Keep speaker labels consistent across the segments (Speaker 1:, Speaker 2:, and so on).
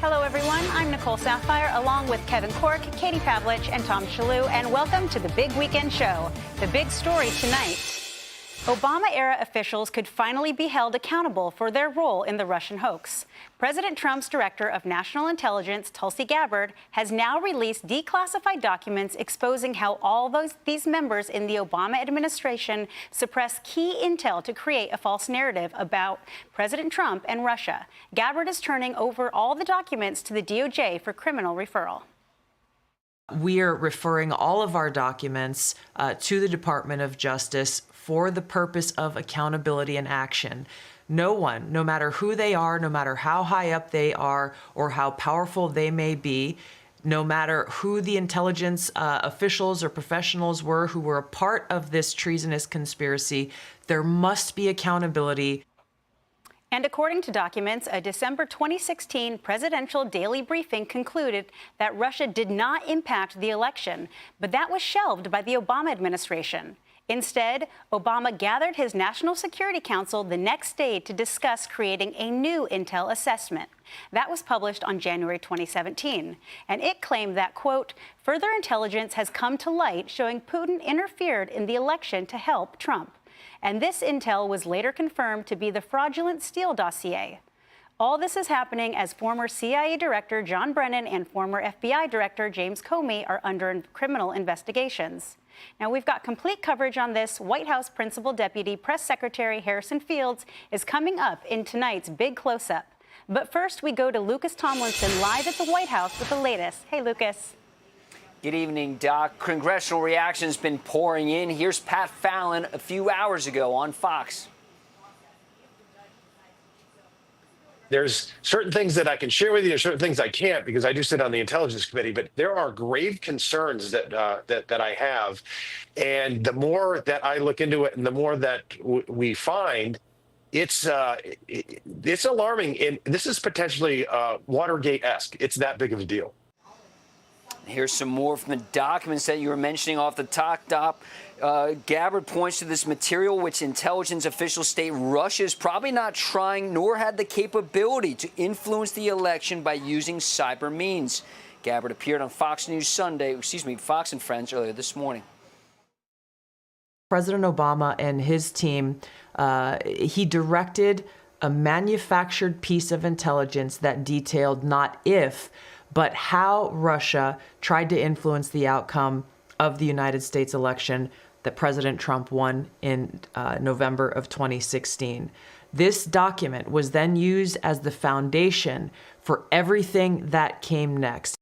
Speaker 1: Hello, everyone. I'm Nicole Sapphire, along with Kevin Cork, Katie Pavlich, and Tom Shalhoub, and welcome to the Big Weekend Show. The big story tonight: Obama-era officials could finally be held accountable for their role in the Russian hoax. President Trump's Director of National Intelligence, Tulsi Gabbard, has now released declassified documents exposing how all these members in the Obama administration suppressed key intel to create a false narrative about President Trump and Russia. Gabbard is turning over all the documents to the DOJ for criminal referral.
Speaker 2: We are referring all of our documents to the Department of Justice for the purpose of accountability and action. No one, no matter who they are, no matter how high up they are or how powerful they may be, no matter who the intelligence officials or professionals were who were a part of this treasonous conspiracy, there must be accountability.
Speaker 1: And according to documents, a December 2016 presidential daily briefing concluded that Russia did not impact the election, but that was shelved by the Obama administration. Instead, Obama gathered his National Security Council the next day to discuss creating a new intel assessment. That was published on January 2017, and it claimed that, quote, further intelligence has come to light showing Putin interfered in the election to help Trump. And this intel was later confirmed to be the fraudulent Steele dossier. All this is happening as former CIA Director John Brennan and former FBI Director James Comey are under criminal investigations. Now, we've got complete coverage on this. White House Principal Deputy Press Secretary Harrison Fields is coming up in tonight's big close-up. But first, we go to Lucas Tomlinson live at the White House with the latest. Hey, Lucas.
Speaker 3: Good evening, Doc. Congressional reaction's been pouring in. Here's Pat Fallon a few hours ago on Fox.
Speaker 4: There's certain things that I can share with you, there's certain things I can't because I do sit on the Intelligence Committee, but there are grave concerns that I have. And the more that I look into it and the more that we find, it's alarming. And this is potentially Watergate-esque. It's that big of a deal.
Speaker 3: Here's some more from the documents that you were mentioning off the top, Doc. Gabbard points to this material which intelligence officials state Russia is probably not trying nor had the capability to influence the election by using cyber means. Gabbard appeared on Fox and Friends earlier this morning.
Speaker 2: President Obama and his team, he directed a manufactured piece of intelligence that detailed not if, but how Russia tried to influence the outcome of the United States election that President Trump won in November of 2016. This document was then used as the foundation for everything that came next.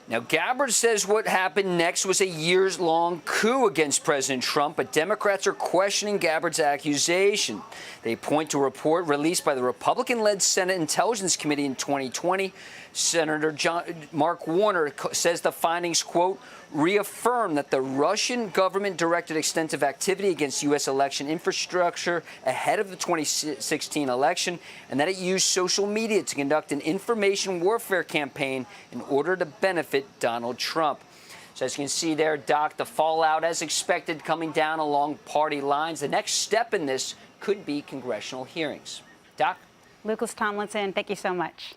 Speaker 3: Now, Gabbard says what happened next was a years-long coup against President Trump, but Democrats are questioning Gabbard's accusation. They point to a report released by the Republican-led Senate Intelligence Committee in 2020. Senator Mark Warner says the findings, quote, reaffirm that the Russian government directed extensive activity against U.S. election infrastructure ahead of the 2016 election, and that it used social media to conduct an information warfare campaign in order to benefit Donald Trump. So as you can see there, Doc, the fallout as expected coming down along party lines. The next step in this could be congressional hearings. Doc?
Speaker 1: Lucas Tomlinson, thank you so much.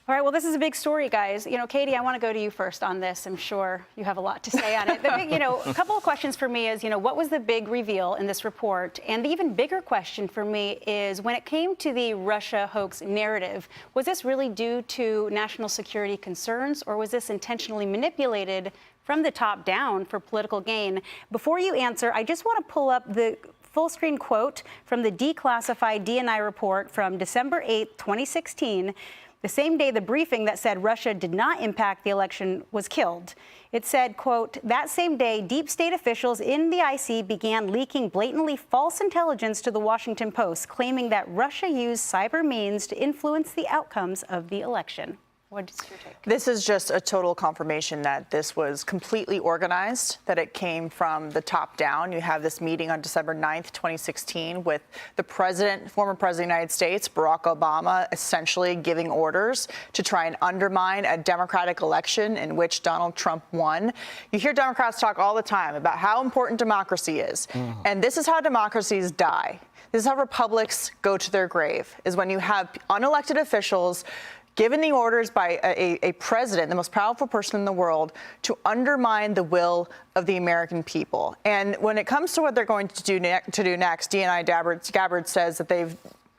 Speaker 1: All right, well, this is a big story, guys. You know, Katie, I want to go to you first on this. I'm sure you have a lot to say on it. The big, a couple of questions for me is, what was the big reveal in this report? And the even bigger question for me is, when it came to the Russia hoax narrative, was this really due to national security concerns, or was this intentionally manipulated from the top down for political gain? Before you answer, I just want to pull up the full-screen quote from the declassified DNI report from December 8th, 2016, the same day the briefing that said Russia did not impact the election was killed. It said, quote, that same day, deep state officials in the IC began leaking blatantly false intelligence to the Washington Post, claiming that Russia used cyber means to influence the outcomes of the election. What's your take?
Speaker 5: This is just a total confirmation that this was completely organized, that it came from the top down. You have this meeting on December 9th, 2016, with the president, former president of the United States, Barack Obama, essentially giving orders to try and undermine a democratic election in which Donald Trump won. You hear Democrats talk all the time about how important democracy is. And this is how democracies die. This is how republics go to their grave, is when you have unelected officials given the orders by a president, the most powerful person in the world, to undermine the will of the American people. And when it comes to what they're going to do next, DNI Gabbard says that they've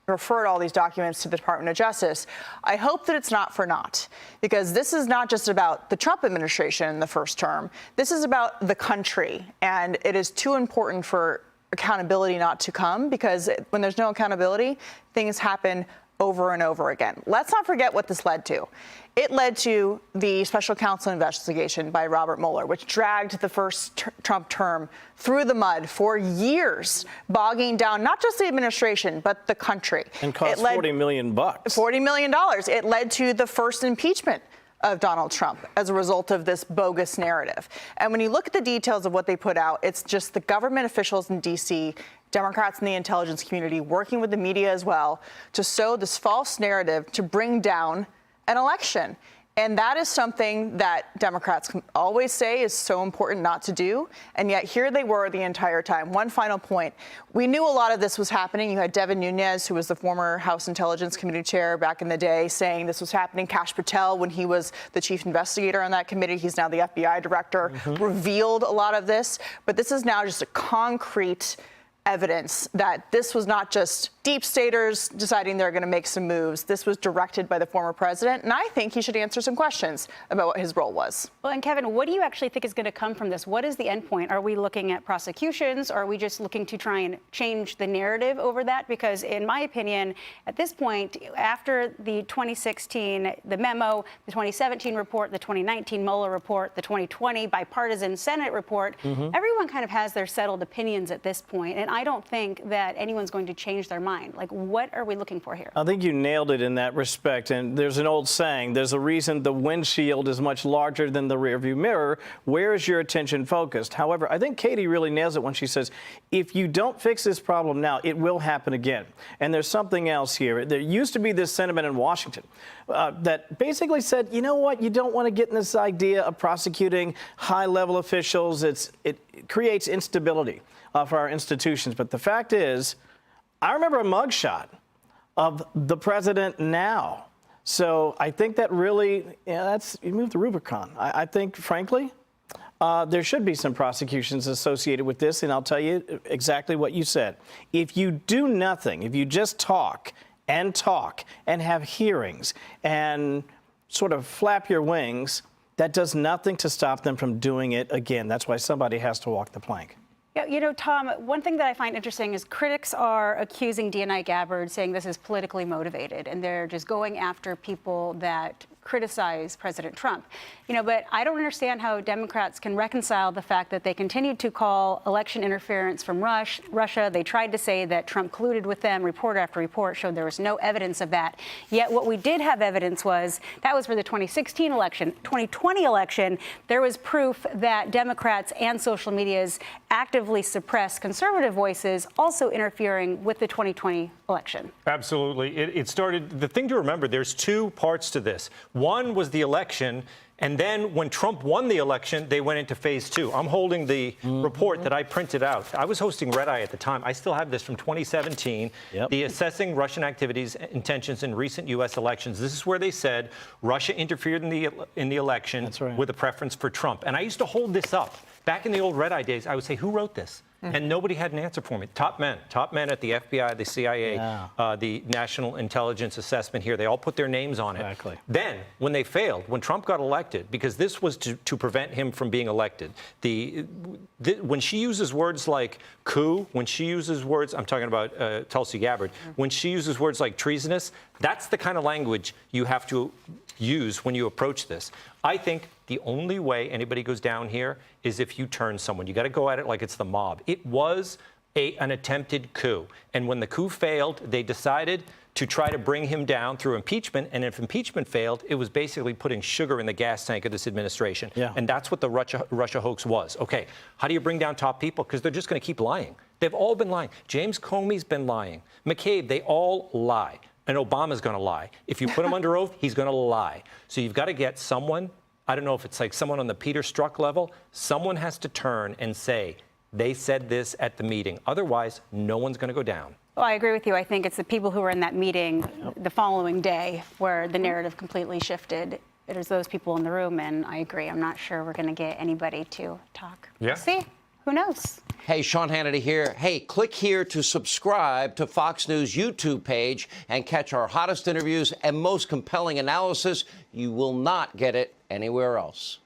Speaker 5: referred all these documents to the Department of Justice. I hope that it's not for naught, because this is not just about the Trump administration in the first term. This is about the country, and it is too important for accountability not to come, because when there's no accountability, things happen over and over again. Let's not forget what this led to. It led to the special counsel investigation by Robert Mueller, which dragged the first Trump term through the mud for years, bogging down not just the administration, but the country.
Speaker 6: And cost $40 million.
Speaker 5: $40 million. It led to the first impeachment of Donald Trump as a result of this bogus narrative. And when you look at the details of what they put out, it's just the government officials in D.C., Democrats in the intelligence community working with the media as well to sow this false narrative to bring down an election. And that is something that Democrats always say is so important not to do. And yet here they were the entire time. One final point. We knew a lot of this was happening. You had Devin Nunes, who was the former House Intelligence Committee chair back in the day, saying this was happening. Kash Patel, when he was the chief investigator on that committee, he's now the FBI director, revealed a lot of this. But this is now just a concrete evidence that this was not just deep staters deciding they're going to make some moves. This was directed by the former president, and I think he should answer some questions about what his role was.
Speaker 1: Well, and Kevin, what do you actually think is going to come from this? What is the end point? Are we looking at prosecutions? Or are we just looking to try and change the narrative over that? Because in my opinion, at this point, after the 2016, the memo, the 2017 report, the 2019 Mueller report, the 2020 bipartisan Senate report, everyone kind of has their settled opinions at this point. And I don't think that anyone's going to change their mind. Like, what are we looking for here?
Speaker 6: I think you nailed it in that respect. And there's an old saying, there's a reason the windshield is much larger than the rearview mirror. Where is your attention focused? However, I think Katie really nails it when she says, if you don't fix this problem now, it will happen again. And there's something else here. There used to be this sentiment in Washington that basically said, you know what, you don't want to get in this idea of prosecuting high-level officials. It creates instability for our institutions. But the fact is, I remember a mugshot of the president now. So I think that really, you moved the Rubicon. I think, frankly, there should be some prosecutions associated with this, and I'll tell you exactly what you said. If you do nothing, if you just talk and have hearings and sort of flap your wings, that does nothing to stop them from doing it again. That's why somebody has to walk the plank.
Speaker 1: Yeah, you know, Tom, one thing that I find interesting is critics are accusing DNI Gabbard, saying this is politically motivated, and they're just going after people that criticize President Trump. You know, but I don't understand how Democrats can reconcile the fact that they continued to call election interference from Russia. They tried to say that Trump colluded with them. Report after report showed there was no evidence of that. Yet what we did have evidence was that was for the 2016 election. 2020 election, there was proof that Democrats and social medias actively suppressed conservative voices, also interfering with the 2020 election.
Speaker 7: Absolutely. It started, the thing to remember, there's two parts to this. One was the election, and then when Trump won the election, they went into phase two. I'm holding the report that I printed out. I was hosting Red Eye at the time. I still have this from 2017, the Assessing Russian Activities Intentions in Recent U.S. Elections. This is where they said Russia interfered in the election with a preference for Trump. And I used to hold this up. Back in the old Red Eye days, I would say, who wrote this? And nobody had an answer for me. Top men at the FBI, the CIA, the National Intelligence Assessment here, they all put their names on it. Exactly. Then, when they failed, when Trump got elected, because this was to prevent him from being elected, when she uses words like coup, when she uses words, I'm talking about Tulsi Gabbard, when she uses words like treasonous, that's the kind of language you have to use when you approach this. I think the only way anybody goes down here is if you turn someone. You got to go at it like it's the mob. It was an attempted coup. And when the coup failed, they decided to try to bring him down through impeachment. And if impeachment failed, it was basically putting sugar in the gas tank of this administration.
Speaker 6: Yeah.
Speaker 7: And that's what the Russia hoax was. Okay, how do you bring down top people? Because they're just going to keep lying. They've all been lying. James Comey's been lying. McCabe, they all lie. And Obama's going to lie. If you put him under oath, he's going to lie. So you've got to get someone, I don't know if it's like someone on the Peter Strzok level, someone has to turn and say, they said this at the meeting. Otherwise, no one's going to go down.
Speaker 1: Well, I agree with you. I think it's the people who were in that meeting the following day where the narrative completely shifted. It was those people in the room, and I agree. I'm not sure we're going to get anybody to talk.
Speaker 7: Yeah.
Speaker 1: We'll see. Who knows?
Speaker 8: Hey, Sean Hannity here. Hey, click here to subscribe to Fox News YouTube page and catch our hottest interviews and most compelling analysis. You will not get it anywhere else.